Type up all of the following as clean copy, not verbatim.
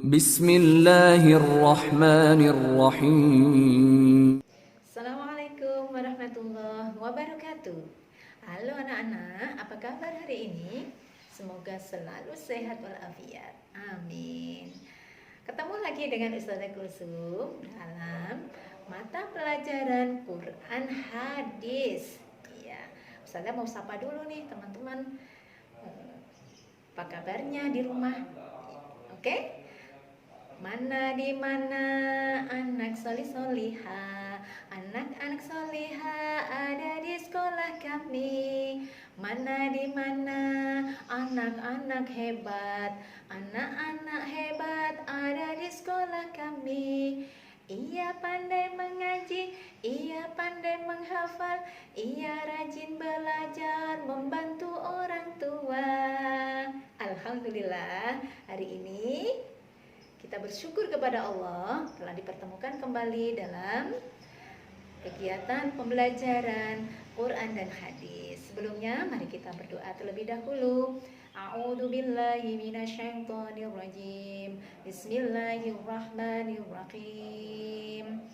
Bismillahirrahmanirrahim. Assalamualaikum warahmatullahi wabarakatuh. Halo anak-anak, apa kabar hari ini? Semoga selalu sehat walafiat. Amin. Ketemu lagi dengan Ustazah Kulsum dalam mata pelajaran Quran Hadis. Ya, Ustazah mau sapa dulu nih teman-teman. Apa kabarnya di rumah? Oke? Mana di mana anak solih-solihah, anak-anak solihah ada di sekolah kami. Mana di mana anak-anak hebat, anak-anak hebat ada di sekolah kami. Ia pandai mengaji, ia pandai menghafal, ia rajin belajar membantu orang tua. Alhamdulillah, hari ini kita bersyukur kepada Allah telah dipertemukan kembali dalam kegiatan pembelajaran Quran dan Hadis. Sebelumnya mari kita berdoa terlebih dahulu. A'udzubillahi minasyaitonirrajim. Bismillahirrahmanirrahim.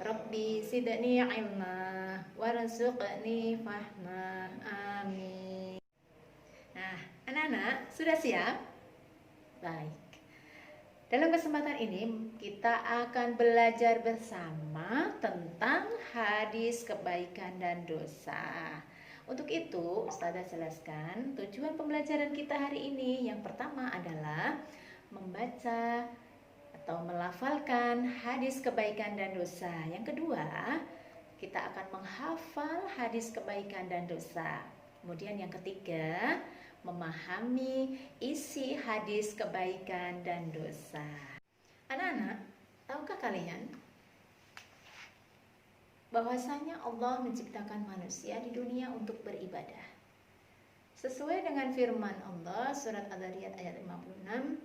Rabbi zidni ilma warzuqni fahma. Amin. Nah, anak-anak sudah siap? Baik. Dalam kesempatan ini kita akan belajar bersama tentang hadis kebaikan dan dosa. Untuk itu, Ustazah jelaskan tujuan pembelajaran kita hari ini. Yang pertama adalah membaca atau melafalkan hadis kebaikan dan dosa. Yang kedua, kita akan menghafal hadis kebaikan dan dosa. Kemudian yang ketiga, memahami isi hadis kebaikan dan dosa. Anak-anak, tahukah kalian bahwasanya Allah menciptakan manusia di dunia untuk beribadah? Sesuai dengan firman Allah surat Al-Zariyat ayat 56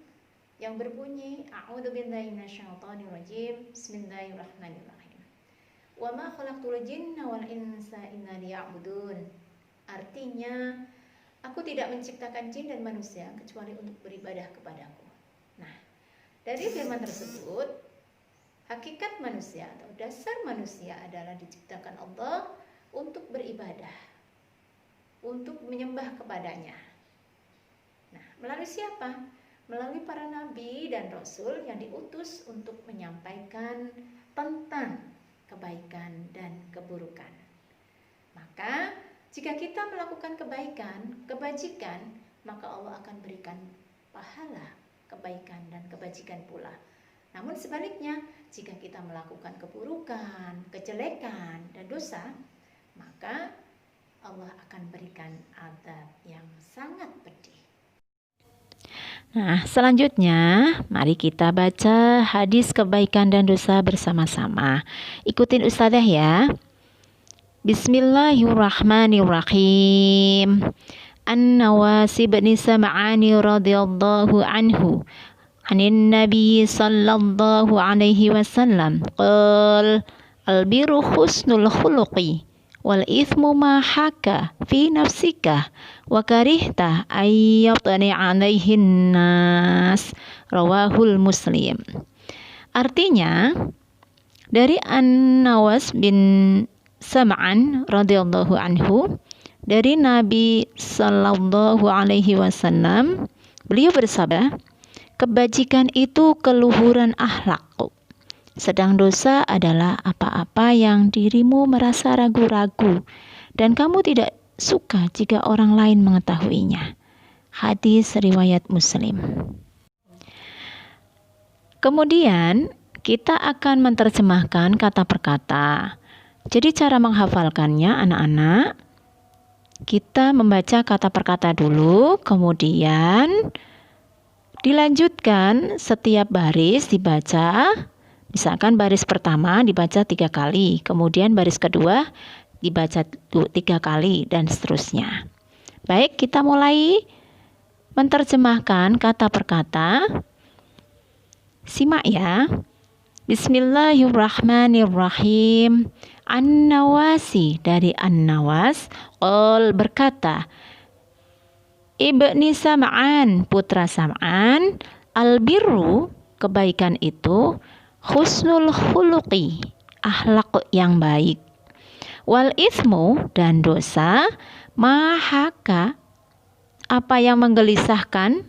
yang berbunyi, A'udzubillahi minasyaitonirrajim. Bismillahirrahmanirrahim. Wa ma khalaqtul jinna wal insa illa liya'budun. Artinya, aku tidak menciptakan jin dan manusia kecuali untuk beribadah kepadaku. Nah, dari firman tersebut, hakikat manusia atau dasar manusia adalah diciptakan Allah untuk beribadah, untuk menyembah kepadanya. Nah, melalui siapa? Melalui para nabi dan rasul yang diutus untuk menyampaikan tentang kebaikan dan keburukan. Maka jika kita melakukan kebaikan, kebajikan, maka Allah akan berikan pahala kebaikan dan kebajikan pula. Namun sebaliknya, jika kita melakukan keburukan, kejelekan, dan dosa, maka Allah akan berikan azab yang sangat pedih. Nah, selanjutnya mari kita baca hadis kebaikan dan dosa bersama-sama. Ikutin Ustazah ya. Bismillahirrahmanirrahim. An-Nawas bin Sam'ani radhiyallahu anhu anin Nabi sallallahu alaihi wasallam qala al-birru husnul khuluqi wal ithmu ma haka fi nafsika wa karihta ayyatani alaihin nas. Rawahul Muslim. Artinya, dari An-Nawas bin Sam'an radhiyallahu anhu, dari Nabi sallallahu alaihi wasallam, beliau bersabda, kebajikan itu keluhuran akhlak, sedang dosa adalah apa-apa yang dirimu merasa ragu-ragu dan kamu tidak suka jika orang lain mengetahuinya. Hadis riwayat Muslim. Kemudian kita akan menerjemahkan kata per kata. Jadi cara menghafalkannya anak-anak, kita membaca kata per kata dulu, kemudian dilanjutkan setiap baris dibaca. Misalkan baris pertama dibaca 3 kali, kemudian baris kedua dibaca 3 kali, dan seterusnya. Baik, kita mulai menerjemahkan kata per kata. Simak ya. Bismillahirrahmanirrahim. An-Nawasi, dari An-Nawas, qol berkata, Ibni Sam'an, putra Sam'an, Albirru, kebaikan itu, husnul khuluqi, akhlak yang baik. Wal ismu, dan dosa, mahaka, apa yang menggelisahkan,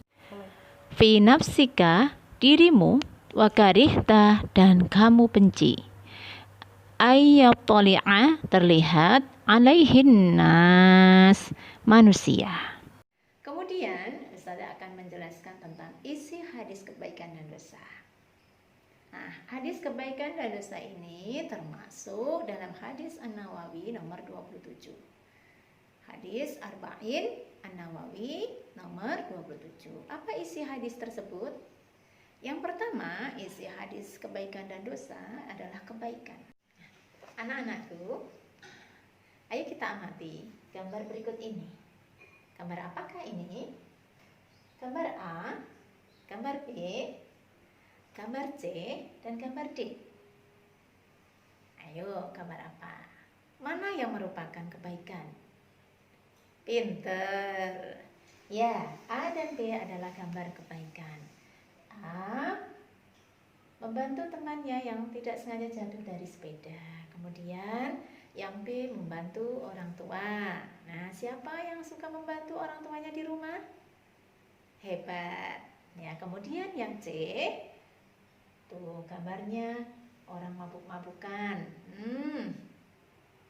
fi nafsika, dirimu, wa karihta, dan kamu benci. Ayyatoli'a, terlihat, alaihin nas, manusia. Kemudian Ustazah akan menjelaskan tentang isi hadis kebaikan dan dosa. Nah, hadis kebaikan dan dosa ini termasuk dalam hadis An-Nawawi nomor 27. Hadis Arba'in An-Nawawi nomor 27. Apa isi hadis tersebut? Yang pertama, isi hadis kebaikan dan dosa adalah kebaikan. Anak-anakku, ayo kita amati gambar berikut ini. Gambar apakah ini? Gambar A, gambar B, gambar C, dan gambar D. Ayo, gambar apa? Mana yang merupakan kebaikan? Pinter. Ya, A dan B adalah gambar kebaikan. A membantu temannya yang tidak sengaja jatuh dari sepeda. Kemudian yang B membantu orang tua. Nah, siapa yang suka membantu orang tuanya di rumah? Hebat. Ya, kemudian yang C, tuh gambarnya orang mabuk-mabukan.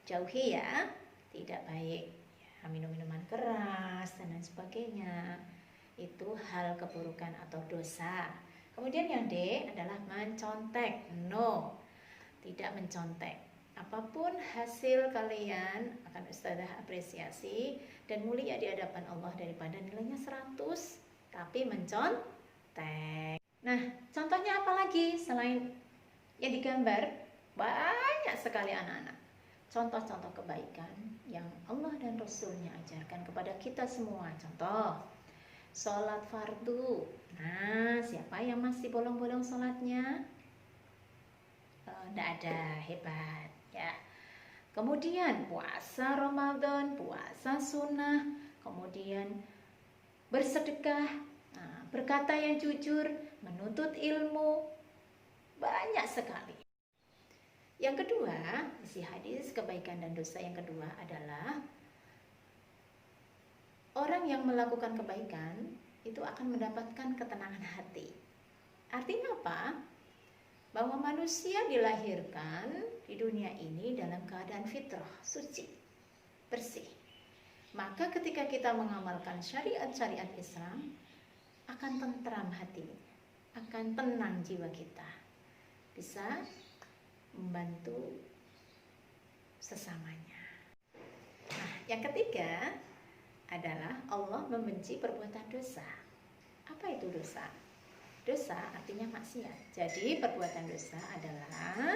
Jauhi ya, tidak baik. Ya, minum minuman keras dan lain sebagainya. Itu hal keburukan atau dosa. Kemudian yang D adalah mencontek. No, tidak mencontek. Apapun hasil kalian akan Ustazah apresiasi dan mulia di hadapan Allah daripada nilainya 100 tapi mencontek. Nah, contohnya apa lagi selain yang digambar? Banyak sekali anak-anak. Contoh-contoh kebaikan yang Allah dan Rasulnya ajarkan kepada kita semua. Contoh, sholat fardu. Nah, siapa yang masih bolong-bolong sholatnya? Tidak ada, hebat ya. Kemudian puasa Ramadan, puasa sunnah, kemudian bersedekah, berkata yang jujur, menuntut ilmu, banyak sekali. Yang kedua, isi hadis kebaikan dan dosa yang kedua adalah orang yang melakukan kebaikan itu akan mendapatkan ketenangan hati. Artinya apa? Bahwa manusia dilahirkan di dunia ini dalam keadaan fitrah, suci, bersih. Maka ketika kita mengamalkan syariat-syariat Islam, akan tentram hati, akan tenang jiwa kita. Bisa membantu sesamanya. Nah, yang ketiga adalah Allah membenci perbuatan dosa. Apa itu dosa? Dosa artinya maksiat. Jadi perbuatan dosa adalah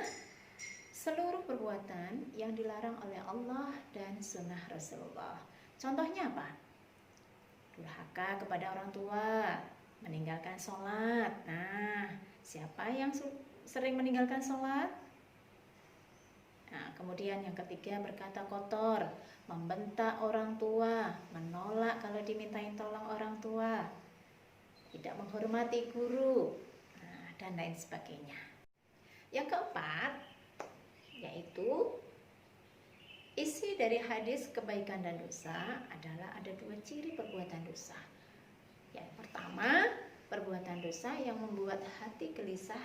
seluruh perbuatan yang dilarang oleh Allah dan sunnah Rasulullah. Contohnya apa? Durhaka kepada orang tua, meninggalkan sholat. Nah, siapa yang sering meninggalkan sholat? Nah, kemudian yang ketiga berkata kotor, membentak orang tua, menolak kalau dimintain tolong orang tua, tidak menghormati guru, dan lain sebagainya. Yang keempat, yaitu isi dari hadis kebaikan dan dosa adalah ada 2 ciri perbuatan dosa. Yang pertama, perbuatan dosa yang membuat hati gelisah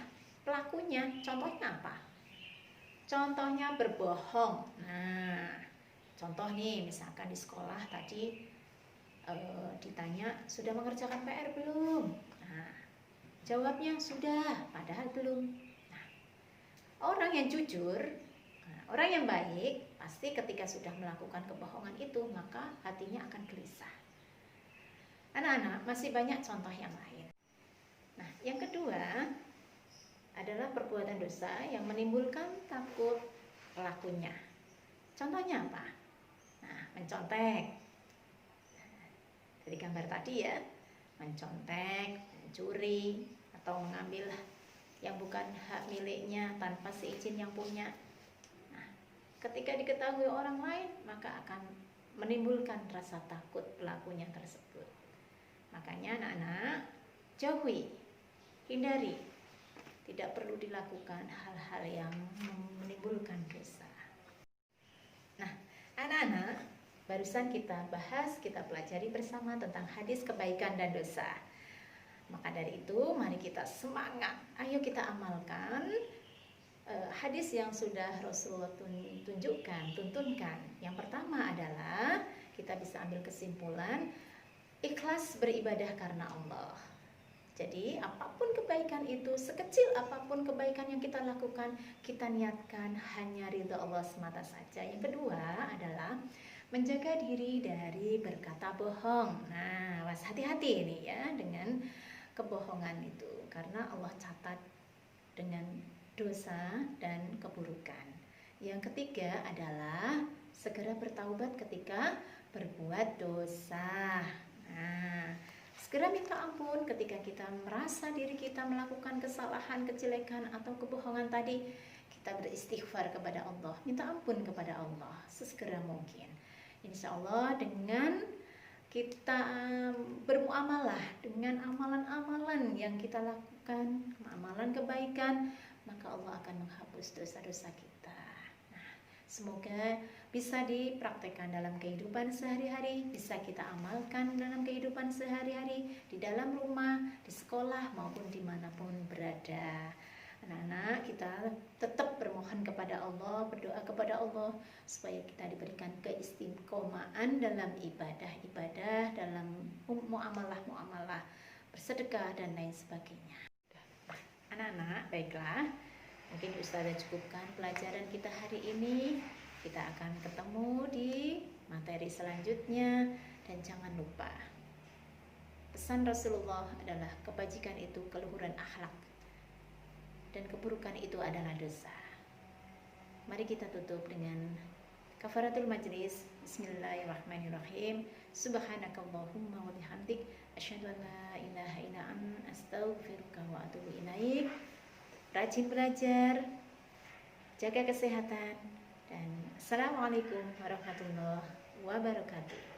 pelakunya. Contohnya apa? Contohnya berbohong. Nah, contoh nih, misalkan di sekolah tadi ditanya sudah mengerjakan PR belum? Nah, jawabnya sudah, padahal belum. Nah, orang yang jujur, orang yang baik, pasti ketika sudah melakukan kebohongan itu, maka hatinya akan gelisah. Anak-anak, masih banyak contoh yang lain. Nah, yang kedua adalah perbuatan dosa yang menimbulkan takut pelakunya. Contohnya apa? Nah, mencontek. Dari gambar tadi ya, mencontek, mencuri, atau mengambil yang bukan hak miliknya tanpa seizin yang punya. Nah, ketika diketahui orang lain, maka akan menimbulkan rasa takut pelakunya tersebut. Makanya anak-anak, jauhi hindari. Tidak perlu dilakukan hal-hal yang menimbulkan dosa. Nah, anak-anak, barusan kita bahas, kita pelajari bersama tentang hadis kebaikan dan dosa. Maka dari itu, mari kita semangat. Ayo kita amalkan hadis yang sudah Rasulullah tuntunkan. Yang pertama adalah kita bisa ambil kesimpulan ikhlas beribadah karena Allah. Jadi apapun kebaikan itu, sekecil apapun kebaikan yang kita lakukan, kita niatkan hanya ridha Allah semata saja. Yang kedua adalah menjaga diri dari berkata bohong. Nah, hati-hati ini ya dengan kebohongan itu, karena Allah catat dengan dosa dan keburukan. Yang ketiga adalah segera bertaubat ketika berbuat dosa. Nah, segera minta ampun ketika kita merasa diri kita melakukan kesalahan, kejelekan atau kebohongan tadi. Kita beristighfar kepada Allah, minta ampun kepada Allah sesegera mungkin. Insya Allah dengan kita bermuamalah dengan amalan-amalan yang kita lakukan, amalan kebaikan, maka Allah akan menghapus dosa-dosa kita. Nah, semoga bisa dipraktekkan dalam kehidupan sehari-hari, bisa kita amalkan dalam kehidupan sehari-hari, di dalam rumah, di sekolah, maupun dimanapun berada. Anak-anak, kita tetap bermohon kepada Allah, berdoa kepada Allah supaya kita diberikan keistiqomahan dalam ibadah-ibadah, dalam muamalah-muamalah, bersedekah dan lain sebagainya. Anak-anak, baiklah, mungkin Ustazah cukupkan pelajaran kita hari ini. Kita akan ketemu di materi selanjutnya, dan jangan lupa pesan Rasulullah adalah kebajikan itu keluhuran akhlak dan keburukan itu adalah dosa. Mari kita tutup dengan kafaratul majlis. Bismillahirrahmanirrahim. Subhanakallahumma wa bihamdik asyhadu an la ilaha illa anta astaghfiruka wa atubu ilaik. Rajin belajar, jaga kesehatan, dan assalamualaikum warahmatullahi wabarakatuh.